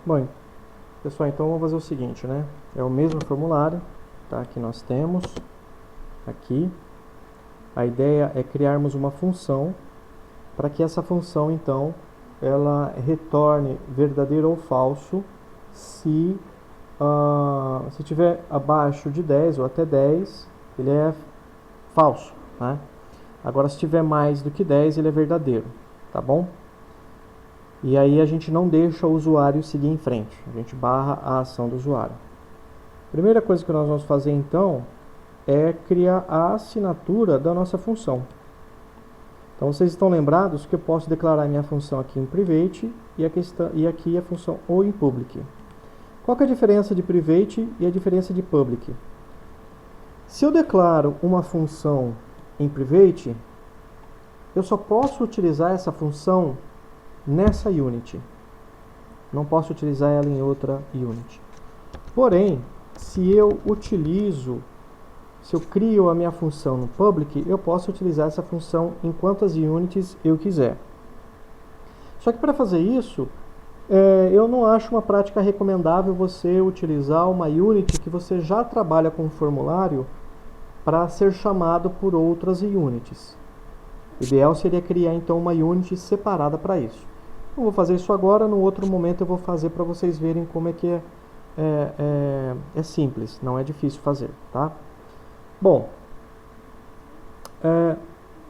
Bom, pessoal, então vamos fazer o seguinte, né? É o mesmo formulário, tá? Que nós temos aqui. A ideia é criarmos uma função para que essa função, então, ela retorne verdadeiro ou falso se tiver abaixo de 10 ou até 10, ele é falso, né? Agora, se tiver mais do que 10, ele é verdadeiro, tá bom? E aí a gente não deixa o usuário seguir em frente, a gente barra a ação do usuário. Primeira coisa que nós vamos fazer, então, é criar a assinatura da nossa função. Então, vocês estão lembrados que eu posso declarar minha função aqui em private e aqui a função ou em public. Qual que é a diferença de private e a diferença de public? Se eu declaro uma função em private, eu só posso utilizar essa função nessa unit. Não posso utilizar ela em outra unit. Porém, se eu crio a minha função no public, eu posso utilizar essa função em quantas units eu quiser. Só que para fazer isso, eu não acho uma prática recomendável você utilizar uma unit que você já trabalha com um formulário para ser chamado por outras units. O ideal seria criar então uma unit separada para isso. Não vou fazer isso agora, no outro momento eu vou fazer para vocês verem como é que é simples, não é difícil fazer, tá? Bom,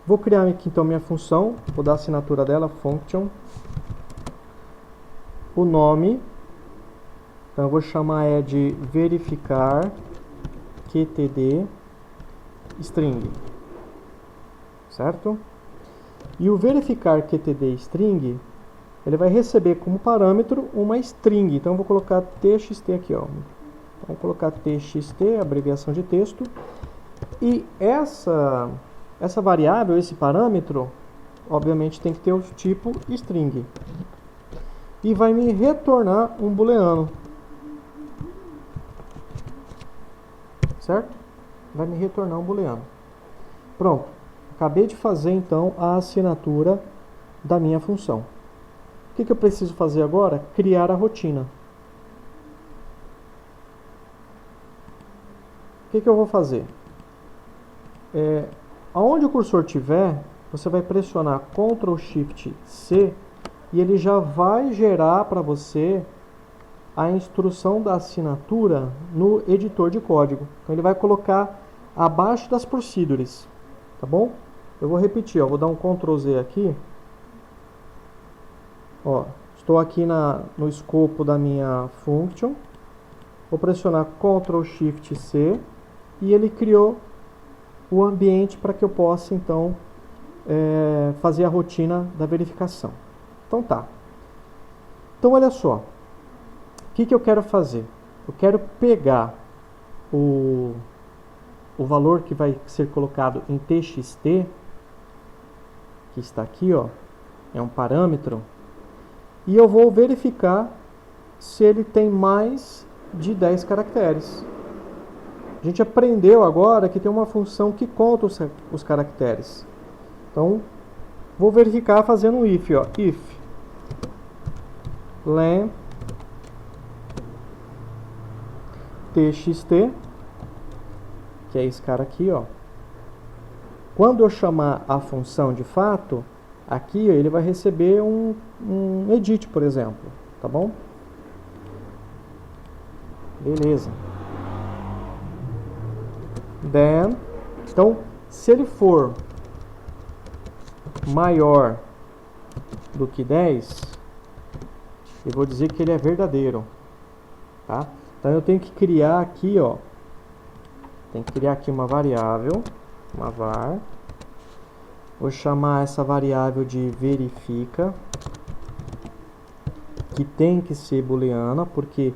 vou criar aqui então minha função, vou dar a assinatura dela, function. O nome, então eu vou chamar de verificar qtd string, certo? E o verificar qtd string, ele vai receber como parâmetro uma string, então eu vou colocar txt aqui, ó. Vou colocar txt, abreviação de texto, e essa variável, esse parâmetro, obviamente tem que ter o tipo string. E vai me retornar um booleano. Certo? Vai me retornar um booleano. Pronto. Acabei de fazer então a assinatura da minha função. O que eu preciso fazer agora? Criar a rotina. O que eu vou fazer? Aonde o cursor estiver, você vai pressionar Ctrl Shift C e ele já vai gerar para você a instrução da assinatura no editor de código. Então ele vai colocar abaixo das procedures, tá bom? Eu vou repetir, ó, vou dar um Ctrl Z aqui. Ó, estou aqui no escopo da minha function. Vou pressionar Ctrl Shift C e ele criou o ambiente para que eu possa então fazer a rotina da verificação. Então tá. Então olha só. O que eu quero fazer? Eu quero pegar o valor que vai ser colocado em txt, que está aqui, ó, é um parâmetro, e eu vou verificar se ele tem mais de 10 caracteres. A gente aprendeu agora que tem uma função que conta os caracteres. Então, vou verificar fazendo um if, ó, if len txt, que é esse cara aqui, ó. Quando eu chamar a função de fato, aqui ó, ele vai receber um edit, por exemplo, tá bom? Beleza. Then, então, se ele for maior do que 10, eu vou dizer que ele é verdadeiro, tá? Então eu tenho que criar aqui, ó, tem que criar aqui uma variável, uma var. Vou chamar essa variável de verifica, que tem que ser booleana, porque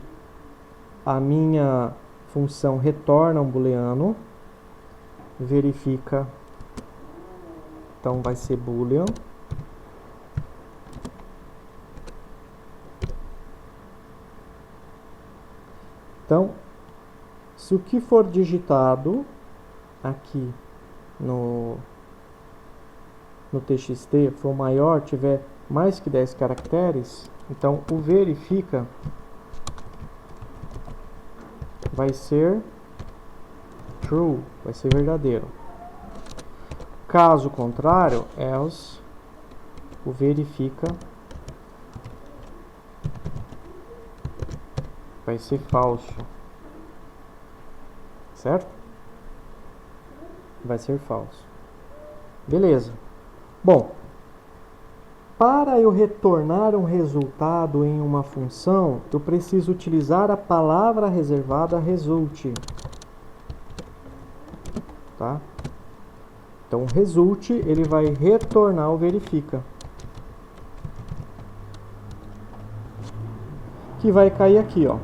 a minha função retorna um booleano. Verifica, então vai ser boolean. Então, se o que for digitado aqui no txt for maior, tiver mais que 10 caracteres, então o verifica vai ser true, vai ser verdadeiro. Caso contrário, else, o verifica vai ser falso, certo? Vai ser falso. Beleza. Bom, para eu retornar um resultado em uma função, eu preciso utilizar a palavra reservada result. Tá? Então, result, ele vai retornar o verifica. Que vai cair aqui, ó.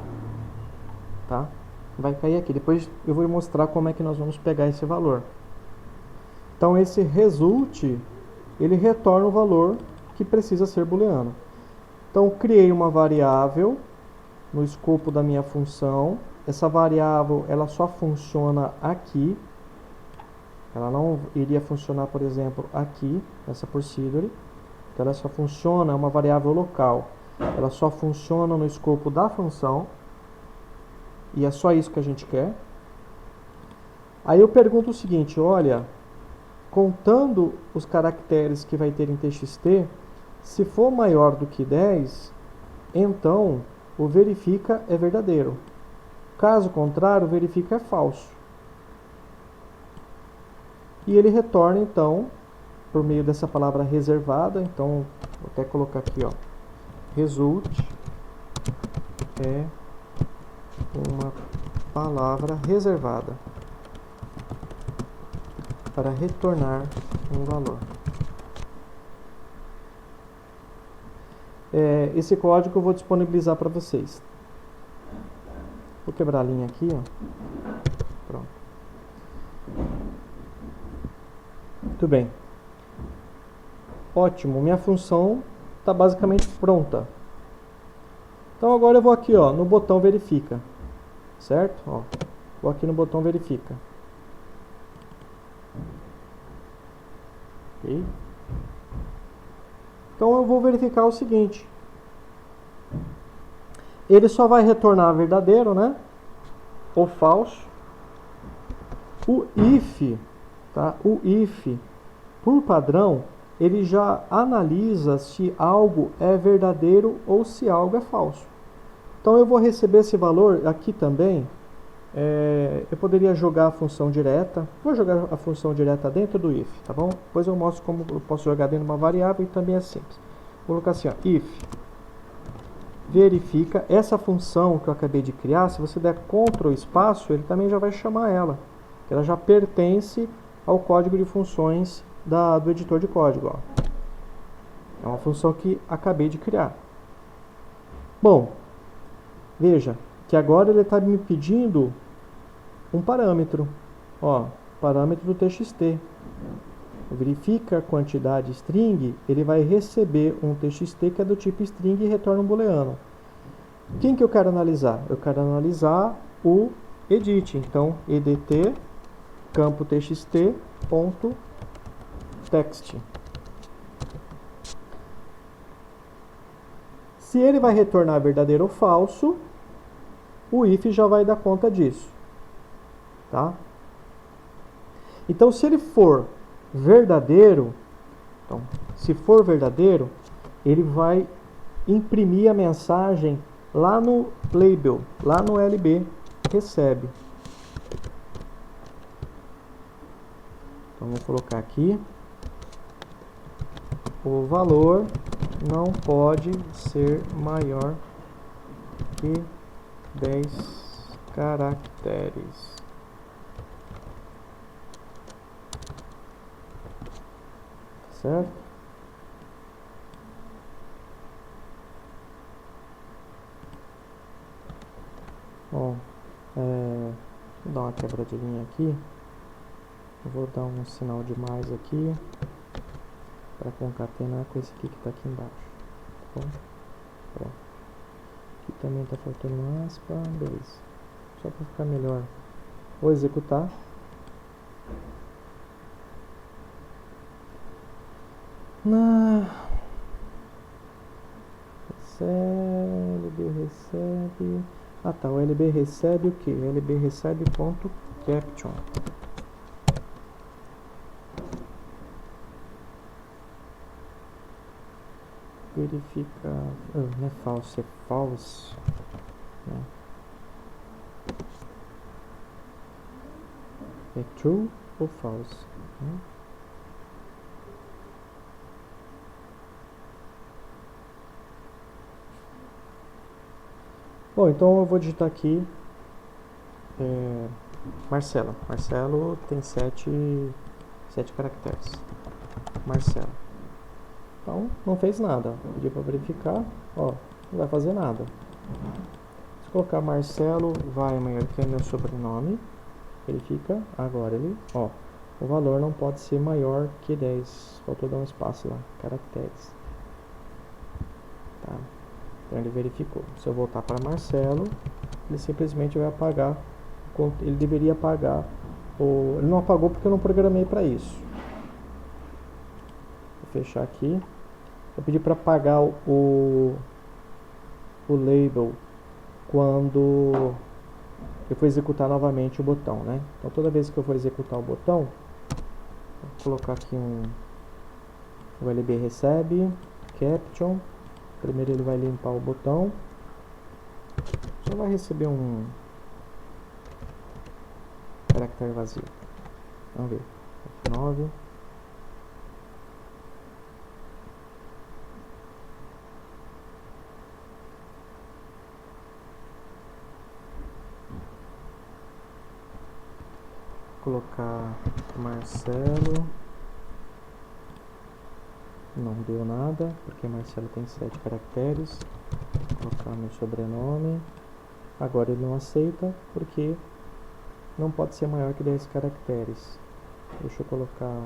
Tá? Vai cair aqui. Depois eu vou mostrar como é que nós vamos pegar esse valor. Então, esse result, ele retorna o valor que precisa ser booleano. Então, criei uma variável no escopo da minha função. Essa variável, ela só funciona aqui. Ela não iria funcionar, por exemplo, aqui, nessa procedure. Então, ela só funciona, é uma variável local. Ela só funciona no escopo da função. E é só isso que a gente quer. Aí eu pergunto o seguinte, olha, contando os caracteres que vai ter em txt, se for maior do que 10, então o verifica é verdadeiro. Caso contrário, o verifica é falso. E ele retorna, então, por meio dessa palavra reservada. Então, vou até colocar aqui, ó, result é uma palavra reservada para retornar um valor. Esse código eu vou disponibilizar para vocês. Vou quebrar a linha aqui, ó. Pronto. Muito bem. Ótimo, minha função está basicamente pronta. Então agora eu vou aqui, ó, no botão verifica, certo? Ó, vou aqui no botão verifica. Ok? Então eu vou verificar o seguinte. Ele só vai retornar verdadeiro, né? Ou falso. O if, tá? O if, por padrão, ele já analisa se algo é verdadeiro ou se algo é falso. Então eu vou receber esse valor aqui também. Eu poderia jogar a função direta. Vou jogar a função direta dentro do if, tá bom? Depois eu mostro como eu posso jogar dentro de uma variável e também é simples. Vou colocar assim, ó, if verifica essa função que eu acabei de criar. Se você der Ctrl espaço, ele também já vai chamar ela. Ela já pertence ao código de funções do editor de código, ó. É uma função que acabei de criar. Bom, veja que agora ele está me pedindo um parâmetro, ó, parâmetro do txt. Verifica a quantidade string, ele vai receber um txt que é do tipo string e retorna um booleano. Quem que eu quero analisar? Eu quero analisar o edit. Então, edt campo txt ponto text. Se ele vai retornar verdadeiro ou falso, o if já vai dar conta disso, tá? Então, se ele for verdadeiro, então, se for verdadeiro, ele vai imprimir a mensagem lá no label, lá no LB, recebe. Então, vou colocar aqui, o valor não pode ser maior que 10 caracteres. Certo? Bom, vou dar uma quebradinha aqui. Eu vou dar um sinal de mais aqui para concatenar com esse aqui que está aqui embaixo. Tá bom? Pronto. Aqui também está faltando uma aspa. Beleza. Só para ficar melhor. Vou executar. Recebe. Ah tá, o LB recebe o que? LB recebe ponto caption. Verifica. Não é false, é false. Né? É true ou false? Né? Bom, então eu vou digitar aqui Marcelo. Marcelo tem 7 caracteres. Marcelo. Então, não fez nada. Pedi para verificar. Ó, não vai fazer nada. Se colocar Marcelo, vai maior que é meu sobrenome. Verifica. Agora ele, ó. O valor não pode ser maior que 10. Faltou dar um espaço lá. Caracteres. Tá. Então ele verificou. Se eu voltar para Marcelo, ele simplesmente vai apagar. Ele deveria apagar. Ele não apagou porque eu não programei para isso. Vou fechar aqui. Eu pedi para apagar o label quando eu for executar novamente o botão, né? Então toda vez que eu for executar o botão, vou colocar aqui o LB recebe caption. Primeiro ele vai limpar o botão. Só vai receber um caractere vazio. Vamos ver. F9. Colocar Marcelo. Não deu nada, porque Marcelo tem 7 caracteres. Vou colocar meu sobrenome. Agora ele não aceita, porque não pode ser maior que 10 caracteres. Deixa eu colocar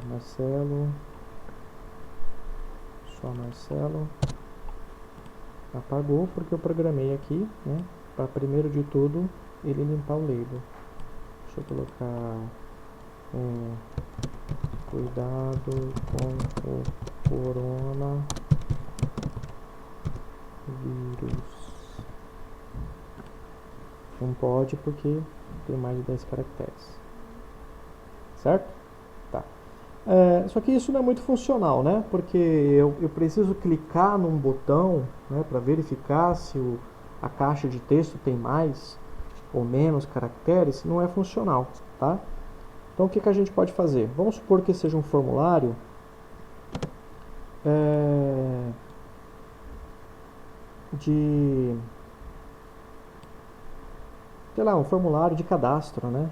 Marcelo. Só Marcelo. Apagou, porque eu programei aqui, né? Para primeiro de tudo, ele limpar o label. Deixa eu colocar cuidado com o coronavírus. Não pode porque tem mais de 10 caracteres. Certo? Tá. Só que isso não é muito funcional, né? Porque eu preciso clicar num botão, né, para verificar se a caixa de texto tem mais ou menos caracteres. Não é funcional, tá? Então o que a gente pode fazer? Vamos supor que seja um formulário sei lá, um formulário de cadastro, né?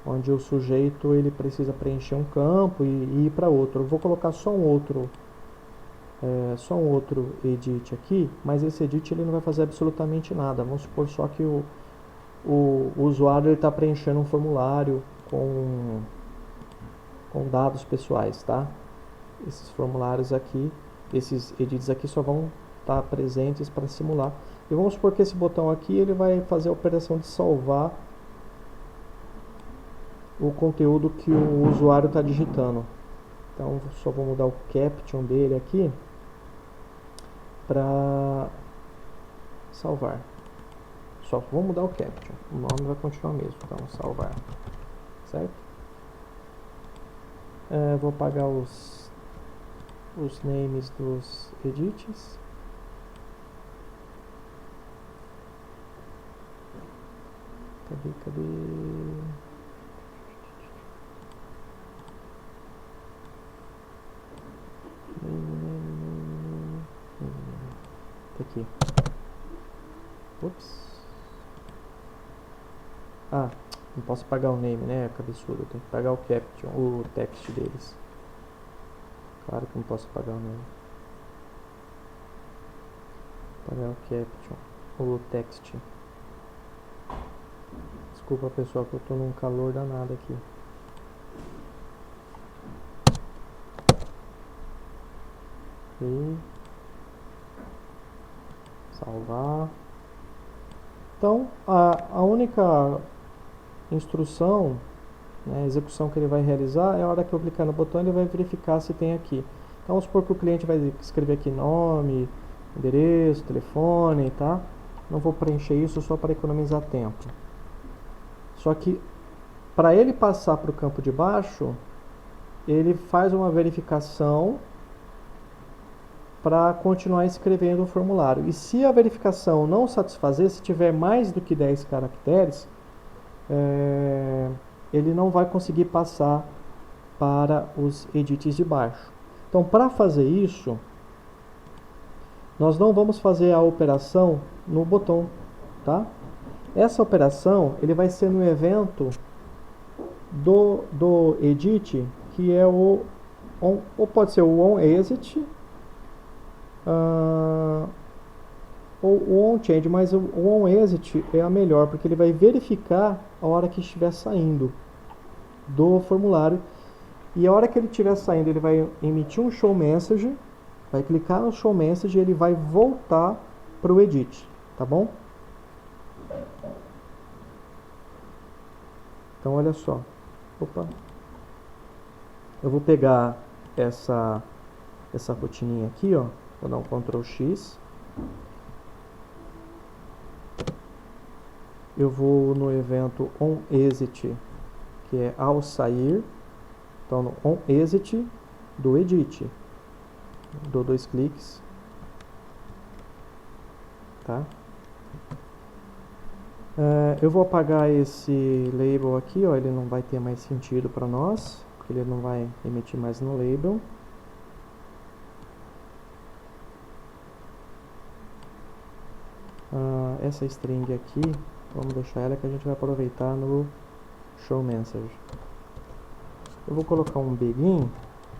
Onde o sujeito ele precisa preencher um campo e ir para outro. Eu vou colocar só um outro edit aqui, mas esse edit ele não vai fazer absolutamente nada. Vamos supor só que o usuário está preenchendo um formulário com dados pessoais, tá? Esses formulários aqui, esses edits aqui só vão estar presentes para simular. E vamos supor que esse botão aqui ele vai fazer a operação de salvar o conteúdo que o usuário está digitando. Então só vou mudar o caption dele aqui para salvar. Só vou mudar o caption, o nome vai continuar mesmo. Então salvar, certo? Vou apagar os names dos edits. Cadê? Tá aqui. Ups. Ah, não posso apagar o name, né? Cabeçudo. Eu tenho que apagar o caption, o text deles. Claro que não posso apagar o nome. Apagar o caption, o text. Desculpa pessoal que eu tô num calor danado aqui. E salvar. Então a única instrução, né, execução que ele vai realizar é a hora que eu clicar no botão ele vai verificar se tem aqui. Então vamos supor que o cliente vai escrever aqui nome, endereço, telefone, tá? não vou preencher isso só para economizar tempo. Só que para ele passar para o campo de baixo, ele faz uma verificação para continuar escrevendo o formulário. E se a verificação não satisfazer, se tiver mais do que 10 caracteres, ele não vai conseguir passar para os edits de baixo. Então, para fazer isso, nós não vamos fazer a operação no botão, tá? Essa operação ele vai ser no evento do edit, que é o on, ou pode ser o onExit, ou o onChange, mas o onExit é a melhor, porque ele vai verificar a hora que estiver saindo do formulário, e a hora que ele estiver saindo, ele vai emitir um show message, vai clicar no show message e ele vai voltar para o edit, tá bom? Então olha só, opa, eu vou pegar essa rotininha aqui, ó, vou dar um Ctrl X, eu vou no evento onExit, que é ao sair, então no onExit do edit, dou 2 cliques, tá? Eu vou apagar esse label aqui, ó, ele não vai ter mais sentido para nós, porque ele não vai emitir mais no label. Essa string aqui, vamos deixar ela que a gente vai aproveitar no show message. Eu vou colocar um begin,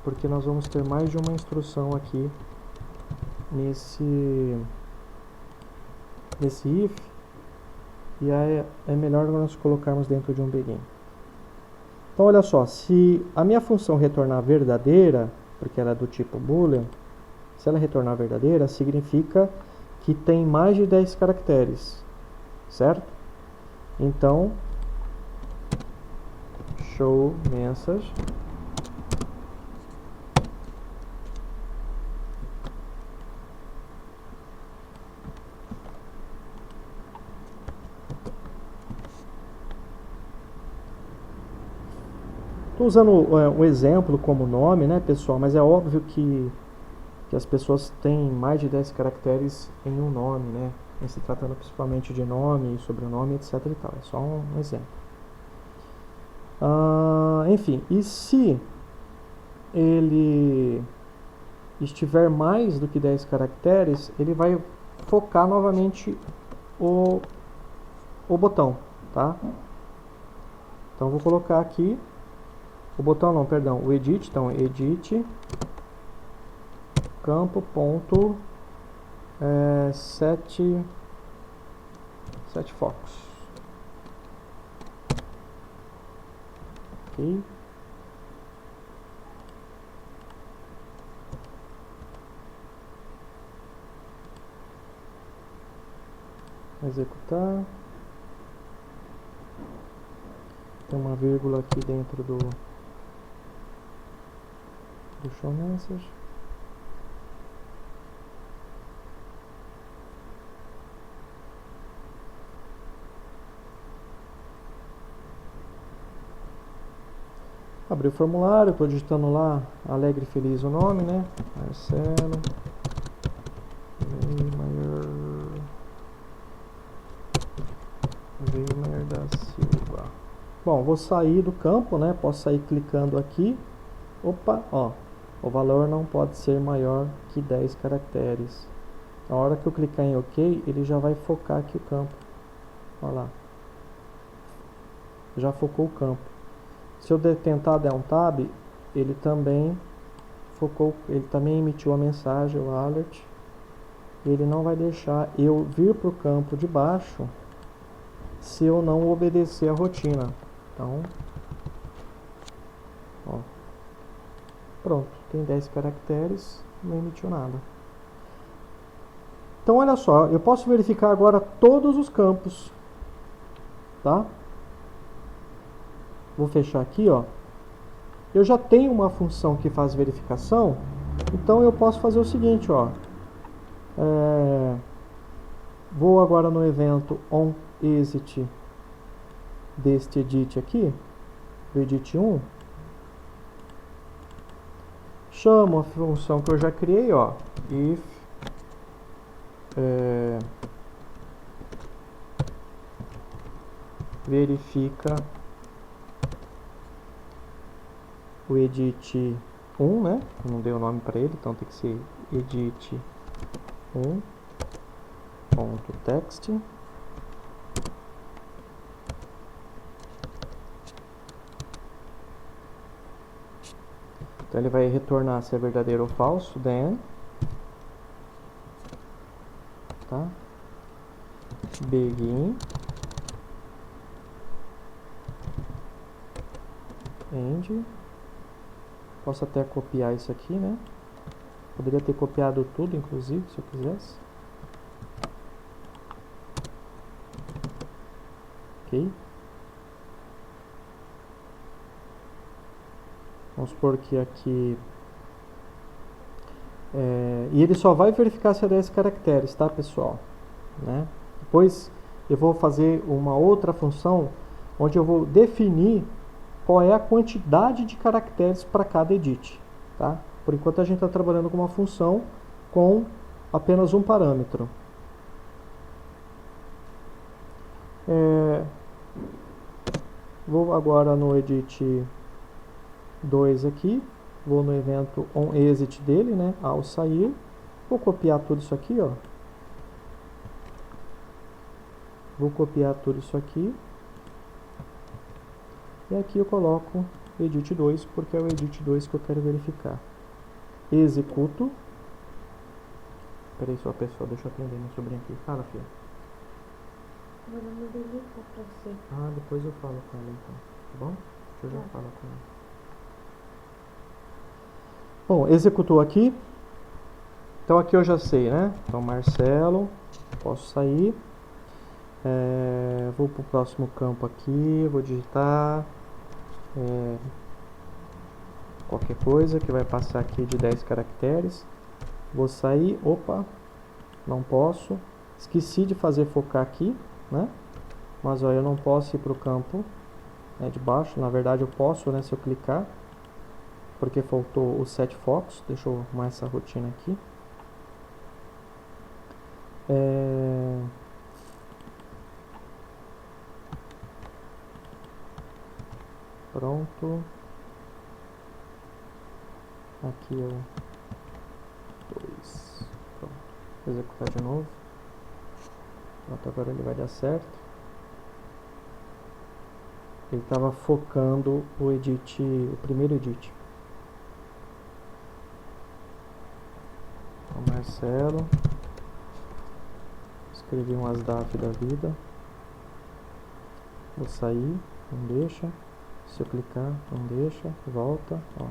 porque nós vamos ter mais de uma instrução aqui nesse if, e é melhor nós colocarmos dentro de um begin. Então olha só, se a minha função retornar verdadeira, porque ela é do tipo boolean, se ela retornar verdadeira, significa que tem mais de 10 caracteres, certo? Então, show message estou usando o exemplo como nome, né, pessoal, mas é óbvio que as pessoas têm mais de 10 caracteres em um nome, né, em se tratando principalmente de nome, sobrenome, etc e tal, é só um exemplo. Enfim, e se ele estiver mais do que 10 caracteres, ele vai focar novamente o botão, tá? Então vou colocar aqui o botão, não, perdão, o edit, então edit campo ponto set focus, ok. Executar. Tem uma vírgula aqui dentro do show message. Abri o formulário, estou digitando lá alegre e feliz o nome, né? Marcelo Weimer da Silva. Bom, vou sair do campo, né? Posso sair clicando aqui. Opa, ó, o valor não pode ser maior que 10 caracteres. Na hora que eu clicar em OK, ele já vai focar aqui o campo. Olha lá. Já focou o campo. Se eu tentar dar um tab, ele também focou, ele também emitiu a mensagem, o alert. Ele não vai deixar eu vir para o campo de baixo se eu não obedecer a rotina. Então, ó, pronto, tem 10 caracteres, não emitiu nada. Então olha só, eu posso verificar agora todos os campos, tá? Vou fechar aqui, ó. Eu já tenho uma função que faz verificação, então eu posso fazer o seguinte, ó. Vou agora no evento onExit deste edit aqui, do edit 1. Chamo a função que eu já criei, ó, if verifica o edit 1, né? Não dei o nome para ele, então tem que ser edit 1.text. Então ele vai retornar se é verdadeiro ou falso, then, tá? Begin end. Posso até copiar isso aqui, né? Poderia ter copiado tudo, inclusive, se eu quisesse. Ok. Vamos supor que aqui... e ele só vai verificar se é 10 caracteres, tá, pessoal? Né? Depois eu vou fazer uma outra função onde eu vou definir qual é a quantidade de caracteres para cada edit, tá? Por enquanto a gente está trabalhando com uma função com apenas um parâmetro. Vou agora no edit 2 aqui, vou no evento onExit dele, né? Ao sair, vou copiar tudo isso aqui, ó. Vou copiar tudo isso aqui. E aqui eu coloco edit 2, porque é o edit 2 que eu quero verificar. Executo. Espera aí só, pessoal, deixa eu atender meu sobrinho aqui. Fala, filha. Vou dar uma delícia pra você. Ah, depois eu falo com ela então, tá bom? Deixa eu já falar com ela. Bom, executou aqui. Então aqui eu já sei, né? Então Marcelo, posso sair. Vou para o próximo campo aqui, vou digitar qualquer coisa que vai passar aqui de 10 caracteres. Vou sair, opa, não posso. Esqueci de fazer focar aqui, né? Mas ó, eu não posso ir para o campo de baixo. Na verdade eu posso, né, se eu clicar, porque faltou o set focos. Deixa eu arrumar essa rotina aqui. Pronto. Aqui é o 2. Pronto. Vou executar de novo. Pronto, agora ele vai dar certo. Ele estava focando o edit, o primeiro edit. Então, Marcelo. Escrevi um asdaf da vida. Vou sair, não deixa. Se eu clicar, não deixa. Volta, ó.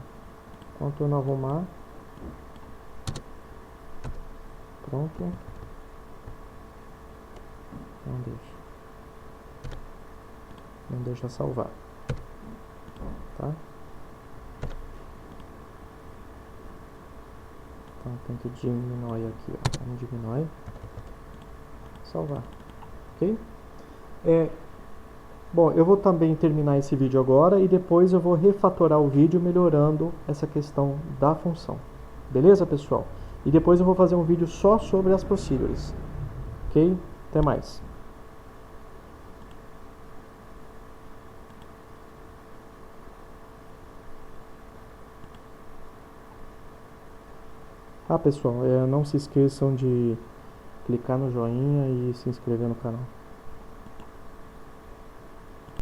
Enquanto eu não arrumar. Pronto. Não deixa. Não deixa salvar. Tá? Então tem que diminuir aqui, ó. Vamos diminuir. Salvar. Ok? Bom, eu vou também terminar esse vídeo agora e depois eu vou refatorar o vídeo melhorando essa questão da função. Beleza, pessoal? E depois eu vou fazer um vídeo só sobre as procedures. Ok? Até mais. Pessoal, não se esqueçam de clicar no joinha e se inscrever no canal.